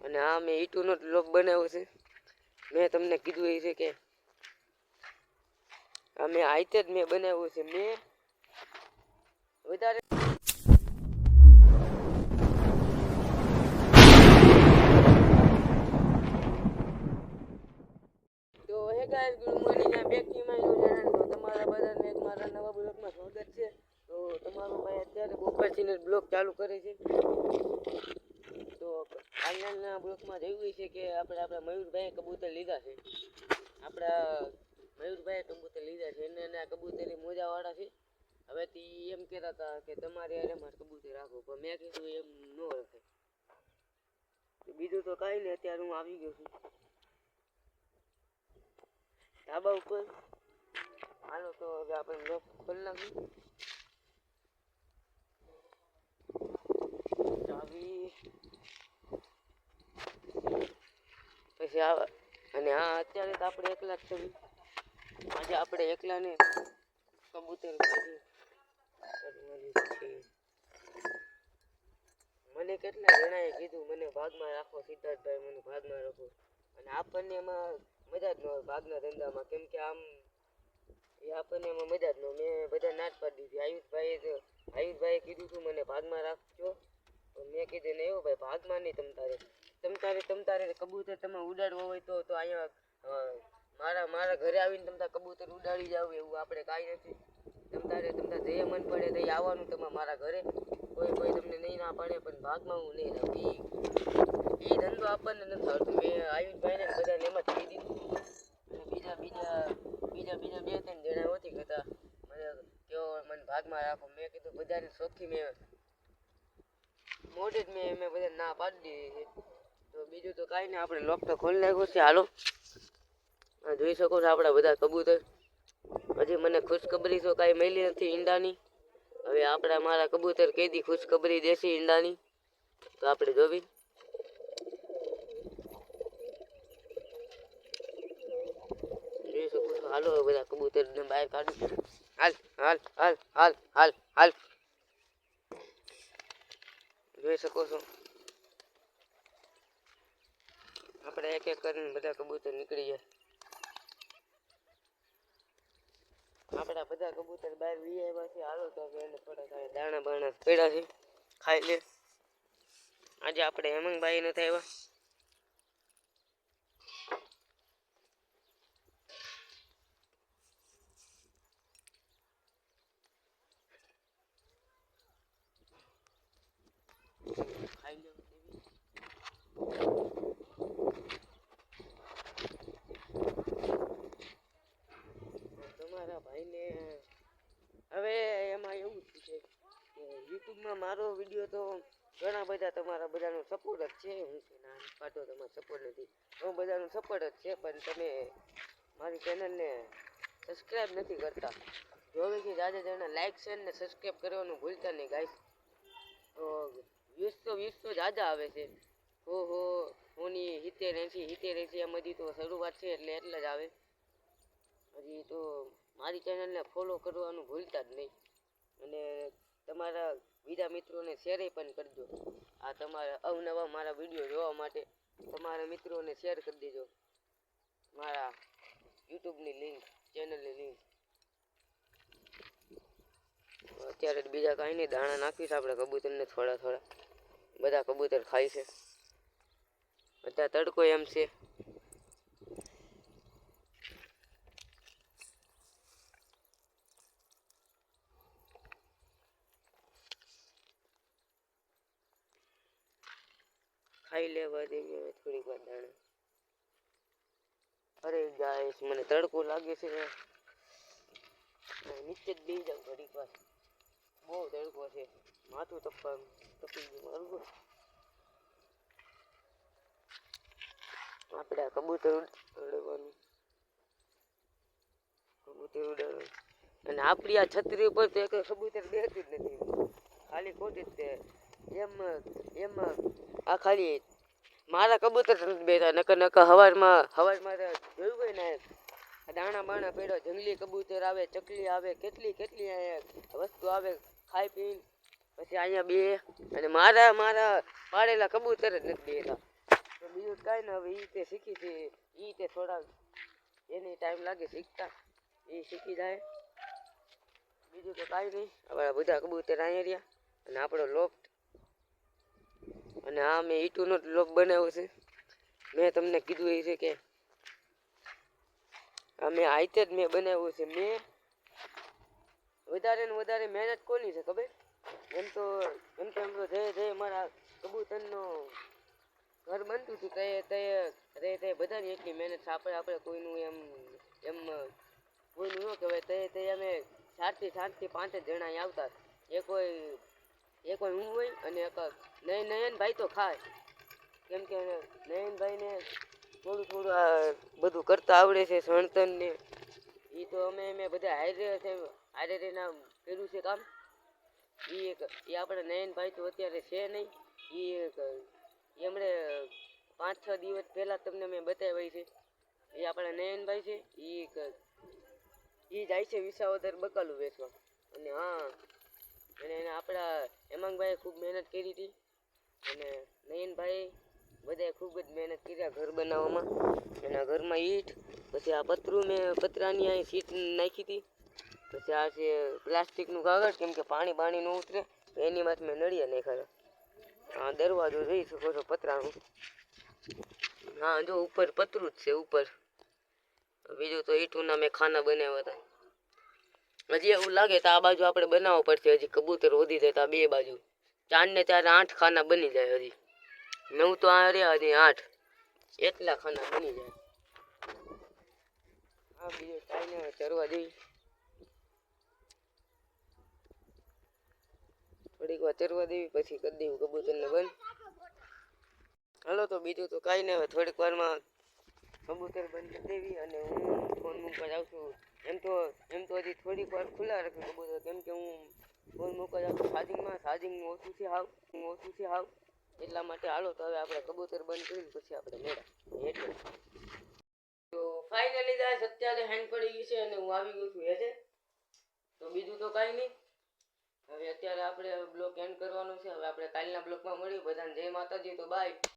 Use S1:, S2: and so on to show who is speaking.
S1: અને આ મેં ઈટુનો બ્લોગ બનાવ્યો છે. મેં તમને કીધું એ છે કે આ મેં આઈતે જ મેં બનાવ્યો છે. મેં વધારે તો હે ગાઈસ, ગુડ મોર્નિંગ. આ back to my new channel. તો તમારા બધાને એક મારા નવા બ્લોગમાં સ્વાગત છે. તો તમારો ભાઈ અત્યારે બપોરથી બ્લોગ ચાલુ કરે છે. તો આજના બ્લોગમાં જોયું છે કે આપણા મયુરભાઈએ કબૂતર લીધા છે. આપણા મયુરભાઈએ કબૂતર લીધા છે અને આ કબૂતરની મોજાવાળા છે. હવેથી એમ કહેતા હતા કે તમારે અરે મારે કબૂતર રાખો, પણ મેં કીધું એમ ન રખાય. બીજું તો કાંઈ નહીં, અત્યારે હું આવી ગયો છું ધાબા ઉપર. હાલો તો હવે આપણે બ્લોગ ખોલી નાખીએ. ચાવી પછી અને હા, અત્યારે તો આપણે એકલા જ છીએ. આજે આપણે એકલા ને કબૂતર મને કેટલા જણાએ કીધું મને ભાગમાં રાખો સિદ્ધાર્થભાઈ, મને ભાગમાં રાખો. અને આપણને એમાં મજા જ ન હોય ભાગના ધંધામાં, કેમ કે આમ એ આપણને એમાં મજા જ ન. મેં બધા ના જ પાડી દીધી. આયુષભાઈએ કીધું તું મને ભાગમાં રાખજો, મેં કીધું ને એવું ભાઈ ભાગમાં નહીં. તમતારે કબૂતર તમે ઉડાડવો હોય તો અહીંયા મારા ઘરે આવીને તમતા કબૂતર ઉડાડી જાવ, એવું આપણે કાંઈ નથી. તમતારે જે મન પડે તે આવવાનું તમે મારા ઘરે. કોઈ તમને નહીં ના પાડે, પણ ભાગમાં હું નહીં રાખું. એ ધંધો આપણને નથી આવતો. મેં આયુષભાઈને બધાને એમ જ કહી દીધું. અને બીજા બે ત્રણ જણા નથી કહેતા મને ભાગમાં રાખો. મેં કીધું બધાને શોખથી મેં મોઢે જ મેં બધા ના પાડી દીધી છે. તો બીજું તો કાંઈ નહીં, આપણે લોક તો ખોલી નાખ્યો છે. હાલો, જોઈ શકો છો આપણા બધા કબૂતર. હજી મને ખુશખબરી તો કાંઈ મળી નથી ઈંડાની. હવે મારા કબૂતર કેદી ખુશખબરી દેશે ઈંડાની, તો આપણે જોવી. જોઈ શકો છો. હાલો બધા કબૂતરને બહાર કાઢું. હાલ હાલ હાલ હાલ હાલ હાલ. જોઈ શકો છો આપણે એક એક કરીને બધા કબૂતર નીકળી જાય. આપણા બધા કબૂતર બહાર વી આવ્યા છે. હાલો તો એને થોડા દાણા બાણા પડ્યા છે, ખાઈ લે. આજે આપણે હેમંતભાઈ નથી આવ્યા. ખાઈ લે તમારા ભાઈને. હવે એમાં એવું જ છે કે યુટ્યુબમાં મારો વિડીયો તો ઘણા બધા તમારા બધાનો સપોર્ટ જ છે. હું કે ના પાટો તમારો સપોર્ટ નથી, હું બધાનો સપોર્ટ જ છે, પણ તમે મારી ચેનલને સબસ્ક્રાઈબ નથી કરતા. જોવે કે જાજા જણા લાઈક શેર ને સબસ્ક્રાઈબ કરવાનું ભૂલતા નહીં ગાઈસ. તો વ્યૂઝ તો જાજા આવે છે. હોની 70-80 એમ હજી તો શરૂઆત છે, એટલે જ આવે. હજી તો મારી ચેનલને ફોલો કરવાનું ભૂલતા જ નહીં. અને તમારા બીજા મિત્રોને શેર પણ કરજો. આ તમારા અવનવા મારા વિડીયો જોવા માટે તમારા મિત્રોને શેર કરી દેજો. મારા યુટ્યુબની લિંક, ચેનલની લિંક. અત્યારે બીજા કાંઈ નહીં, દાણા નાખીશ આપણે કબૂતરને થોડા. બધા કબૂતર ખાય છે. અત્યારે તડકો એમ છે. ખાઈ લેવા દઈએ થોડીક વાર દાણા. અરે ગાઈસ, મને તડકો લાગે છે. નીચે જ બેસી જાવ ઘડીક વાર. બહુ તડકો છે, માથું તપી ગયું મારું. આપણે આ કબૂતર ઉડાડવાનું. અને આપણી આ છત્રી ઉપર તો એક કબૂતર બેસતું જ નથી, ખાલી ખોટી જ તે એમ આ ખાલી મારા કબૂતર નથી બેઠા. નકર હવારમાં જોયું હોય ને, દાણા બાણા પડ્યો, જંગલી કબૂતર આવે, ચકલી આવે, કેટલી વસ્તુ આવે ખાઈ પીને. પછી અહીંયા બે અને મારા પાડેલા કબૂતર જ નથી બેઠા. તો બીજું કાંઈ ને હવે એ તે શીખી છે એ તે થોડા એની ટાઈમ લાગે શીખતા એ શીખી જાય બીજું તો કાંઈ નહીં હવે બધા કબૂતર અહીંયા રહ્યા અને આપણો લોફ્ટ અને આ મેં ઈટુનો જ લોક બનાવ્યો છે મેં તમને કીધું એ છે કે આ મેં આઈતે જ મેં બનાવ્યું છે મેં વધારે ને વધારે મહેનત કોની છે ખબર એમ તો જે મારા કબૂતરનો ઘર બનતું હતું તે બધાની એટલી મહેનત છે આપણે કોઈનું એમ કોઈનું ન કહેવાય તે અમે 4 થી 5 જ જણા અહીં આવતા એ કોઈ હું હોય અને એક નયનભાઈ તો ખાય કેમ કે નયનભાઈને થોડું આ બધું કરતા આવડે છે સણતન ને એ તો અમે બધા હારે રેના કર્યું છે કામ એ આપણે નયનભાઈ તો અત્યારે છે નહીં એ હમણે 5-6 દિવસ પહેલાં તમને મેં બતાવ્યા છે એ આપણા નયનભાઈ છે એ જાય છે વિસાવદર બકાલું વેચવા અને હા અને આપણા હેમાંગભાઈએ ખૂબ મહેનત કરી હતી અને નયનભાઈ બધાએ ખૂબ જ મહેનત કર્યા ઘર બનાવવામાં એના ઘરમાં ઈંટ પછી આ પતરાની અહીં સીટ નાખી હતી પછી આ છે પ્લાસ્ટિકનું કાગળ કેમ કે પાણી ન ઉતરે એની વાત મેં નળિયા નાખ્યા હા દરવાજો જોઈ શકો છો પતરાનું હા જો ઉપર પતરું જ છે ઉપર બીજું તો ઈંટુના મેં ખાના બનાવ્યા હતા હજી એવું લાગે તો આ બાજુ આપણે બનાવવું પડશે હજી કબૂતર વધી જાય તો આ બે બાજુ 4 ને 4 8 ખાના બની જાય હજી 9 તો આ રહ્યા હજી 8 એટલા ખાના બની જાય હા બીજું કાંઈ ને ચરવા જઈ થોડીક વાર ચરવા દેવી પછી કરી દેવું કબૂતરને બંધ હાલો તો બીજું તો કાંઈ નહીં હવે થોડીક વારમાં કબૂતર બંધ કરી દેવી અને હું ફોન મૂકવા જાઉં છું એમ તો હજી થોડીક વાર ખુલ્લા રાખું કબૂતર કેમ કે હું ફોન મૂકવા જાઉં છું ચાર્જિંગ ઓછું છે હાવ એટલા માટે હાલો તો હવે આપણે કબૂતર બંધ કરીને પછી આપણે મેળા એટલે તો ફાઇનલી ગાઈસ અત્યારે હેન્ડ પડી ગઈ છે અને હું આવી ગયો છું હેઠે તો બીજું તો કાંઈ નહીં હવે અત્યારે આપણે બ્લોક એન્ડ કરવાનો છે હવે આપણે કાલના બ્લોકમાં મળીએ બધાને જય માતાજી તો બાય